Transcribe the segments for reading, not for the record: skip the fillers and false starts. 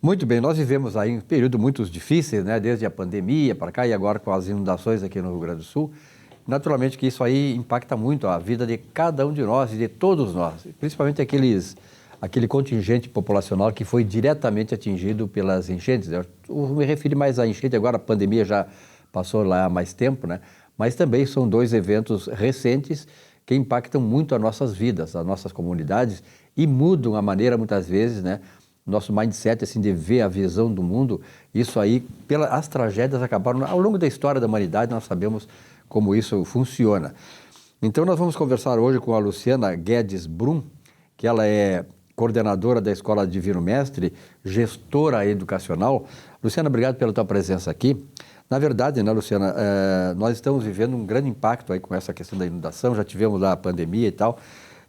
Muito bem, nós vivemos aí um período muito difícil, né? Desde a pandemia para cá e agora com as inundações aqui no Rio Grande do Sul. Naturalmente que isso aí impacta muito a vida de cada um de nós e de todos nós, principalmente aquele contingente populacional que foi diretamente atingido pelas enchentes. Eu me refiro mais à enchente, agora a pandemia já passou lá há mais tempo, né? Mas também são dois eventos recentes que impactam muito as nossas vidas, as nossas comunidades e mudam a maneira, muitas vezes, né? Nosso mindset, assim, de ver a visão do mundo. Isso aí, as tragédias acabaram, ao longo da história da humanidade, nós sabemos como isso funciona. Então, nós vamos conversar hoje com a Luciana Guedes Brum, que ela é coordenadora da Escola Divino Mestre, gestora educacional. Luciana, obrigado pela tua presença aqui. Na verdade, né, Luciana, nós estamos vivendo um grande impacto aí com essa questão da inundação, já tivemos lá a pandemia e tal,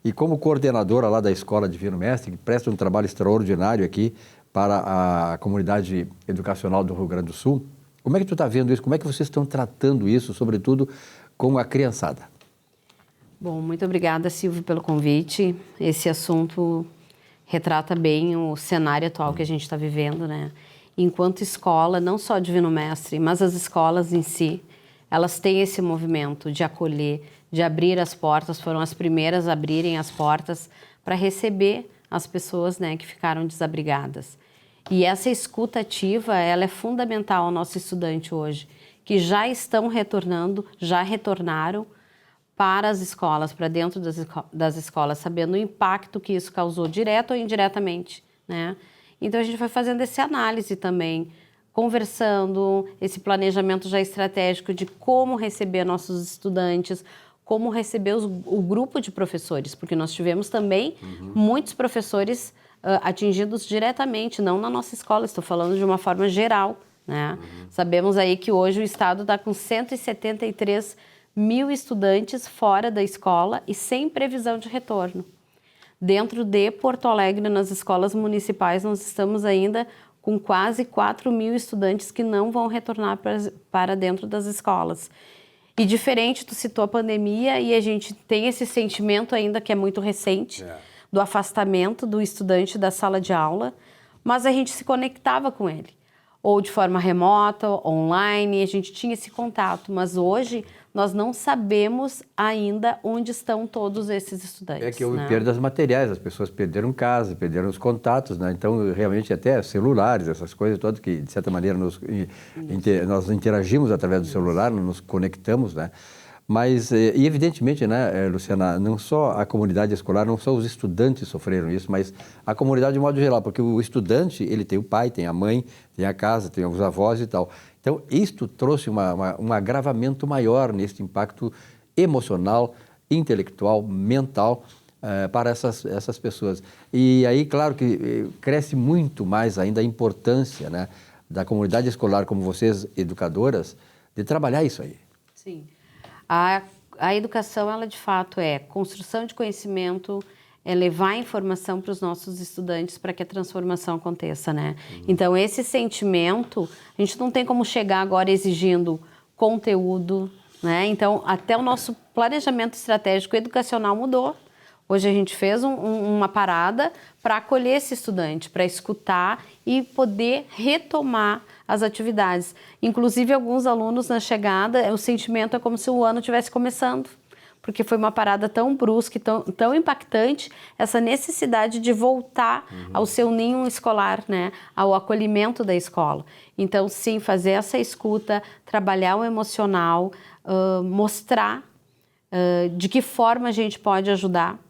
e como coordenadora lá da Escola Divino Mestre, que presta um trabalho extraordinário aqui para a comunidade educacional do Rio Grande do Sul, como é que tu está vendo isso? Como é que vocês estão tratando isso, sobretudo com a criançada? Bom, muito obrigada, Silvio, pelo convite. Esse assunto retrata bem o cenário atual que a gente está vivendo, né? Enquanto escola, não só Divino Mestre, mas as escolas em si, elas têm esse movimento de acolher, de abrir as portas, foram as primeiras a abrirem as portas para receber as pessoas, né, que ficaram desabrigadas. E essa escuta ativa, ela é fundamental ao nosso estudante hoje, que já estão retornando, já retornaram para as escolas, para dentro das escolas, sabendo o impacto que isso causou, direto ou indiretamente, né? Então, a gente vai fazendo essa análise também, conversando, esse planejamento já estratégico de como receber nossos estudantes, como receber o grupo de professores, porque nós tivemos também muitos professores atingidos diretamente, não na nossa escola, estou falando de uma forma geral, né? Sabemos aí que hoje o Estado está com 173 mil estudantes fora da escola e sem previsão de retorno. Dentro de Porto Alegre, nas escolas municipais, nós estamos ainda com quase 4 mil estudantes que não vão retornar para dentro das escolas. E diferente, tu citou a pandemia e a gente tem esse sentimento ainda que é muito recente, do afastamento do estudante da sala de aula, mas a gente se conectava com ele, ou de forma remota, online, a gente tinha esse contato, mas hoje nós não sabemos ainda onde estão todos esses estudantes. É que houve perdas materiais, as pessoas perderam casa, perderam os contatos, né? Então, realmente, até celulares, essas coisas todas que, de certa maneira, nós interagimos através do celular, nos conectamos, né? Mas, e evidentemente, né, Luciana, não só a comunidade escolar, não só os estudantes sofreram isso, mas a comunidade de modo geral, porque o estudante, ele tem o pai, tem a mãe, tem a casa, tem os avós e tal. Então, isto trouxe um agravamento maior nesse impacto emocional, intelectual, mental para essas pessoas. E aí, claro que cresce muito mais ainda a importância, né, da comunidade escolar, como vocês, educadoras, de trabalhar isso aí. Sim. A educação, ela de fato é construção de conhecimento, é levar informação para os nossos estudantes para que a transformação aconteça, né? Então, esse sentimento, a gente não tem como chegar agora exigindo conteúdo, né? Então, até o nosso planejamento estratégico educacional mudou. Hoje a gente fez uma parada para acolher esse estudante, para escutar e poder retomar as atividades. Inclusive, alguns alunos na chegada, o sentimento é como se o ano estivesse começando, porque foi uma parada tão brusca, tão impactante, essa necessidade de voltar ao seu ninho escolar, né? Ao acolhimento da escola. Então, sim, fazer essa escuta, trabalhar o emocional, mostrar de que forma a gente pode ajudar.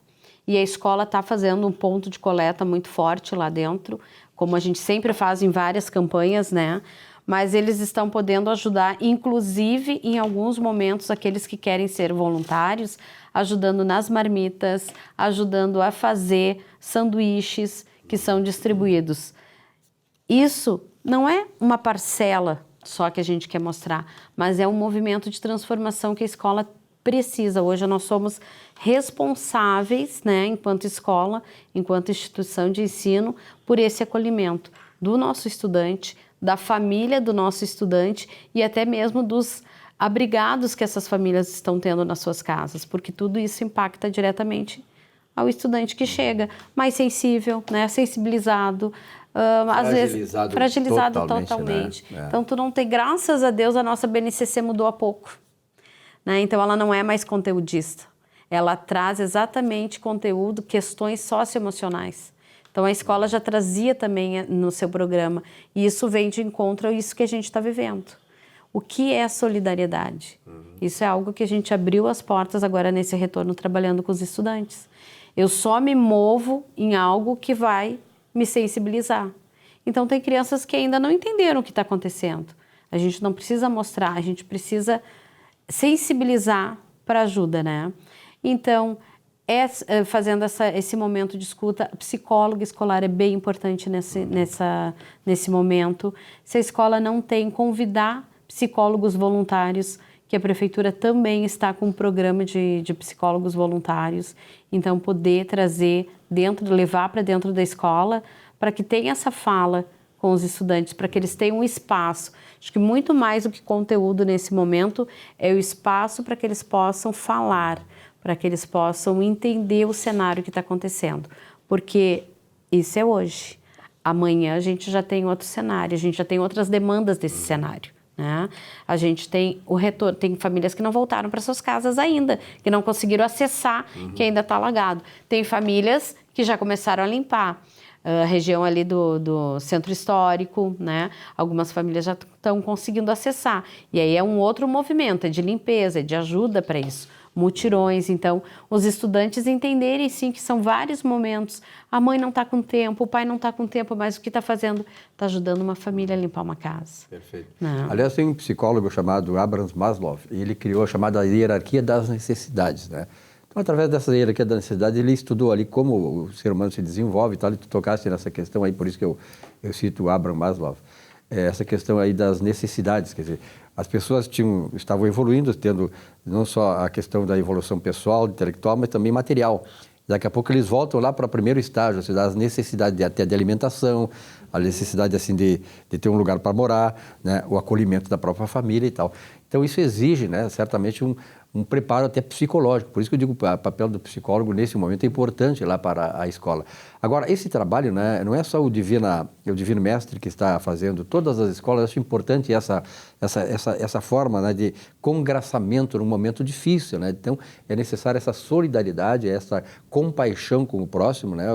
E a escola está fazendo um ponto de coleta muito forte lá dentro, como a gente sempre faz em várias campanhas, né? Mas eles estão podendo ajudar, inclusive, em alguns momentos, aqueles que querem ser voluntários, ajudando nas marmitas, ajudando a fazer sanduíches que são distribuídos. Isso não é uma parcela só que a gente quer mostrar, mas é um movimento de transformação que a escola precisa. Hoje nós somos responsáveis, né, enquanto escola, enquanto instituição de ensino, por esse acolhimento do nosso estudante, da família do nosso estudante e até mesmo dos abrigados que essas famílias estão tendo nas suas casas, porque tudo isso impacta diretamente ao estudante que chega mais sensível, né, sensibilizado, às vezes fragilizado totalmente. Né? Então, tu não tem, graças a Deus, a nossa BNCC mudou há pouco. Né? Então, ela não é mais conteudista. Ela traz exatamente conteúdo, questões socioemocionais. Então, a escola já trazia também no seu programa. E isso vem de encontro a isso que a gente está vivendo. O que é solidariedade? Isso é algo que a gente abriu as portas agora nesse retorno trabalhando com os estudantes. Eu só me movo em algo que vai me sensibilizar. Então, tem crianças que ainda não entenderam o que está acontecendo. A gente não precisa mostrar, a gente precisa sensibilizar para ajuda, né? Então, fazendo esse momento de escuta, a psicóloga escolar é bem importante nesse momento. Se a escola não tem, convidar psicólogos voluntários, que a prefeitura também está com um programa de psicólogos voluntários. Então, poder trazer levar para dentro da escola, para que tenha essa fala com os estudantes, para que eles tenham um espaço. Acho que muito mais do que conteúdo nesse momento é o espaço para que eles possam falar, para que eles possam entender o cenário que está acontecendo. Porque isso é hoje. Amanhã a gente já tem outro cenário, a gente já tem outras demandas desse cenário. Né? A gente tem o retorno, tem famílias que não voltaram para suas casas ainda, que não conseguiram acessar, que ainda está alagado. Tem famílias que já começaram a limpar. A região ali do centro histórico, né? Algumas famílias já estão conseguindo acessar. E aí é um outro movimento, é de limpeza, é de ajuda para isso. Mutirões, então, os estudantes entenderem sim que são vários momentos. A mãe não está com tempo, o pai não está com tempo, mas o que está fazendo? Está ajudando uma família a limpar uma casa. Perfeito. Não. Aliás, tem um psicólogo chamado Abraham Maslow, e ele criou a chamada hierarquia das necessidades, né? Então, através dessa hierarquia da necessidade, ele estudou ali como o ser humano se desenvolve e tal, e tu tocaste nessa questão aí, por isso que eu cito o Abraham Maslow. Essa questão aí das necessidades, quer dizer, as pessoas estavam evoluindo, tendo não só a questão da evolução pessoal, intelectual, mas também material. Daqui a pouco eles voltam lá para o primeiro estágio, ou seja, as necessidades até de alimentação, a necessidade assim de ter um lugar para morar, né, o acolhimento da própria família e tal. Então isso exige, né, certamente um preparo até psicológico. Por isso que eu digo que o papel do psicólogo nesse momento é importante lá para a escola. Agora, esse trabalho, né, não é só o Divino Mestre que está fazendo, todas as escolas, acho importante essa forma, né, de congraçamento num momento difícil, né? Então, é necessária essa solidariedade, essa compaixão com o próximo, né,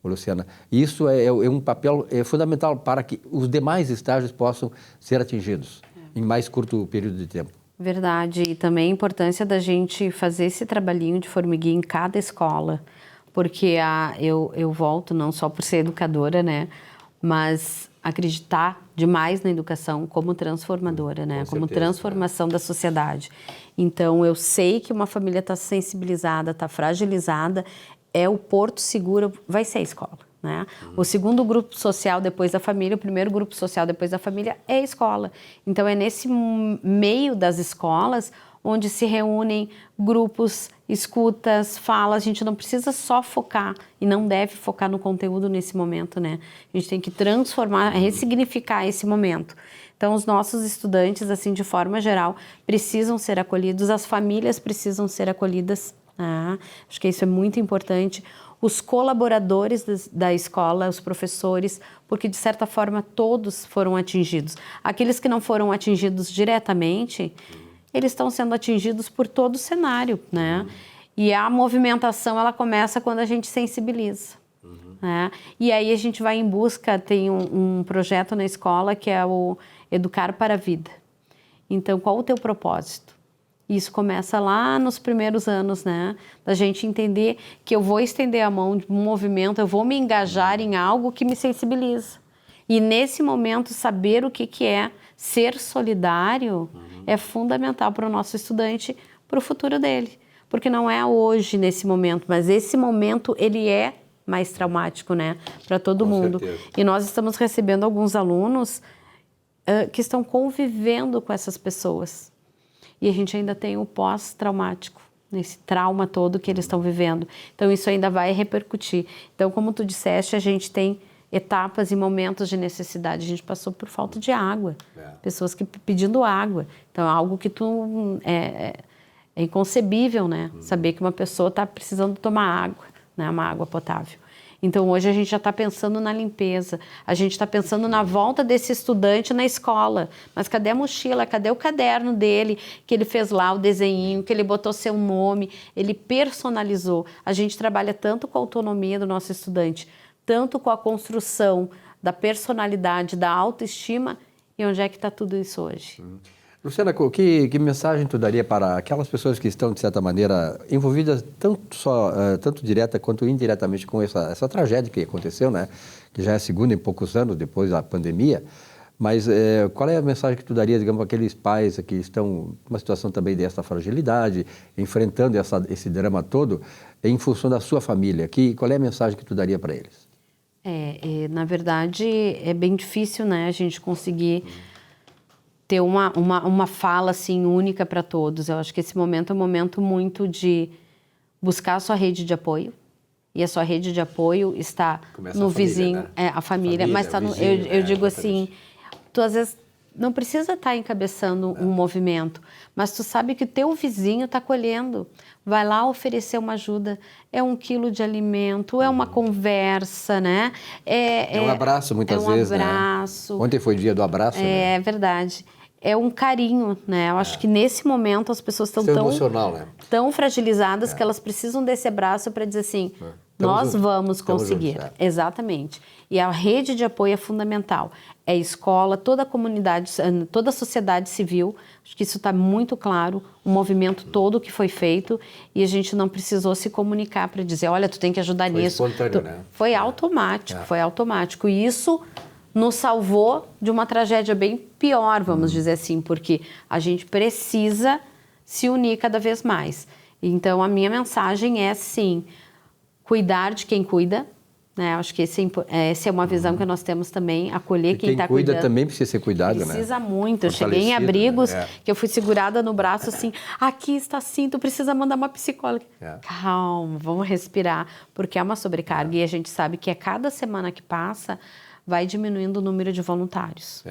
Luciana? E isso é um papel fundamental para que os demais estágios possam ser atingidos em mais curto período de tempo. Verdade, e também a importância da gente fazer esse trabalhinho de formiguinha em cada escola, porque eu volto não só por ser educadora, né, mas acreditar demais na educação como transformadora, né, como transformação da sociedade. Então, eu sei que uma família está sensibilizada, está fragilizada, o porto seguro vai ser a escola. Né? O segundo grupo social depois da família, o primeiro grupo social depois da família é a escola. Então é nesse meio das escolas onde se reúnem grupos, escutas, falas. A gente não precisa só focar e não deve focar no conteúdo nesse momento, né? A gente tem que transformar, ressignificar esse momento. Então os nossos estudantes, assim, de forma geral, precisam ser acolhidos, as famílias precisam ser acolhidas. Acho que isso é muito importante. Os colaboradores da escola, os professores, porque de certa forma todos foram atingidos. Aqueles que não foram atingidos diretamente, eles estão sendo atingidos por todo o cenário, né? E a movimentação, ela começa quando a gente sensibiliza. Né? E aí a gente vai em busca, tem um projeto na escola que é o Educar para a Vida. Então, qual o teu propósito? Isso começa lá nos primeiros anos, né? Da gente entender que eu vou estender a mão de um movimento, eu vou me engajar em algo que me sensibiliza. E nesse momento, saber o que é ser solidário é fundamental para o nosso estudante, para o futuro dele. Porque não é hoje, nesse momento, mas esse momento, ele é mais traumático, né? Para todo mundo. Certeza. E nós estamos recebendo alguns alunos que estão convivendo com essas pessoas. E a gente ainda tem o pós-traumático, nesse trauma todo que eles estão vivendo. Então, isso ainda vai repercutir. Então, como tu disseste, a gente tem etapas e momentos de necessidade. A gente passou por falta de água. Pessoas pedindo água. Então, é algo que é inconcebível, né? Saber que uma pessoa está precisando tomar água, né? Uma água potável. Então, hoje a gente já está pensando na limpeza, a gente está pensando na volta desse estudante na escola. Mas cadê a mochila? Cadê o caderno dele, que ele fez lá o desenhinho, que ele botou seu nome, ele personalizou. A gente trabalha tanto com a autonomia do nosso estudante, tanto com a construção da personalidade, da autoestima. E onde é que está tudo isso hoje? Luciana, que mensagem tu daria para aquelas pessoas que estão, de certa maneira, envolvidas tanto direta quanto indiretamente com essa tragédia que aconteceu, né? Que já é a segunda em poucos anos depois da pandemia. Mas qual é a mensagem que tu daria, digamos, para aqueles pais que estão numa situação também dessa fragilidade, enfrentando esse drama todo, em função da sua família? Qual é a mensagem que tu daria para eles? Na verdade, é bem difícil, né, a gente conseguir ter uma fala assim única para todos. Eu acho que esse momento é um momento muito de buscar a sua rede de apoio. E a sua rede de apoio está Começa no a família, vizinho, né? a família, mas está no, eu digo assim, tu às vezes não precisa estar encabeçando um movimento, mas tu sabe que o teu vizinho está colhendo. Vai lá oferecer uma ajuda, é 1 quilo de alimento, é uma conversa, né? É um abraço muitas vezes, né? É um abraço. Né? Ontem foi dia do abraço, né? É verdade. É um carinho, né? Eu acho que nesse momento as pessoas estão emocional, né? tão fragilizadas que elas precisam desse abraço para dizer assim, nós vamos conseguir. Juntos, Exatamente. E a rede de apoio é fundamental. É escola, toda a comunidade, toda a sociedade civil, acho que isso está muito claro, o movimento todo que foi feito, e a gente não precisou se comunicar para dizer, olha, tu tem que ajudar nisso. Foi espontâneo, né? Foi automático, foi automático. E isso nos salvou de uma tragédia bem pior, vamos dizer assim, porque a gente precisa se unir cada vez mais. Então, a minha mensagem é, sim, cuidar de quem cuida, né? Acho que essa é uma visão que nós temos também, acolher quem está cuidando. Quem cuida também precisa ser cuidado, né? Precisa muito. Eu cheguei em abrigos que eu fui segurada no braço assim, aqui está assim, tu precisa mandar uma psicóloga. Calma, vamos respirar, porque é uma sobrecarga e a gente sabe que a cada semana que passa vai diminuindo o número de voluntários.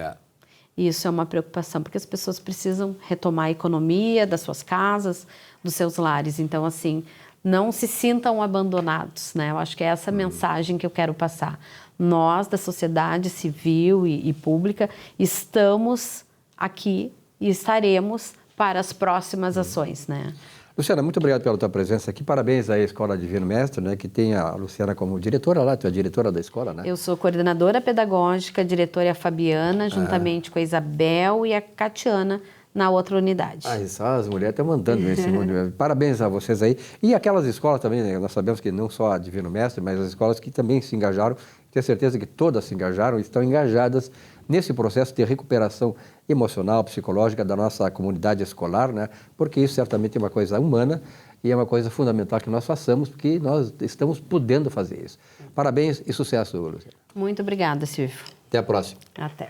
E isso é uma preocupação, porque as pessoas precisam retomar a economia das suas casas, dos seus lares. Então, assim, não se sintam abandonados, né? Eu acho que é essa mensagem que eu quero passar. Nós, da sociedade civil e pública, estamos aqui e estaremos para as próximas ações, né? Luciana, muito obrigado pela tua presença aqui. Parabéns à Escola Divino Mestre, né, que tem a Luciana como diretora lá, tu é a diretora da escola, né? Eu sou coordenadora pedagógica, a diretora é a Fabiana, juntamente com a Isabel e a Catiana, na outra unidade. Isso, as mulheres estão mandando nesse mundo. Parabéns a vocês aí. E aquelas escolas também, né, nós sabemos que não só a Divino Mestre, mas as escolas que também se engajaram, tenho certeza que todas se engajaram e estão engajadas nesse processo de recuperação emocional, psicológica da nossa comunidade escolar, né? Porque isso certamente é uma coisa humana e é uma coisa fundamental que nós façamos, porque nós estamos podendo fazer isso. Parabéns e sucesso, Luciana. Muito obrigada, Silvio. Até a próxima. Até.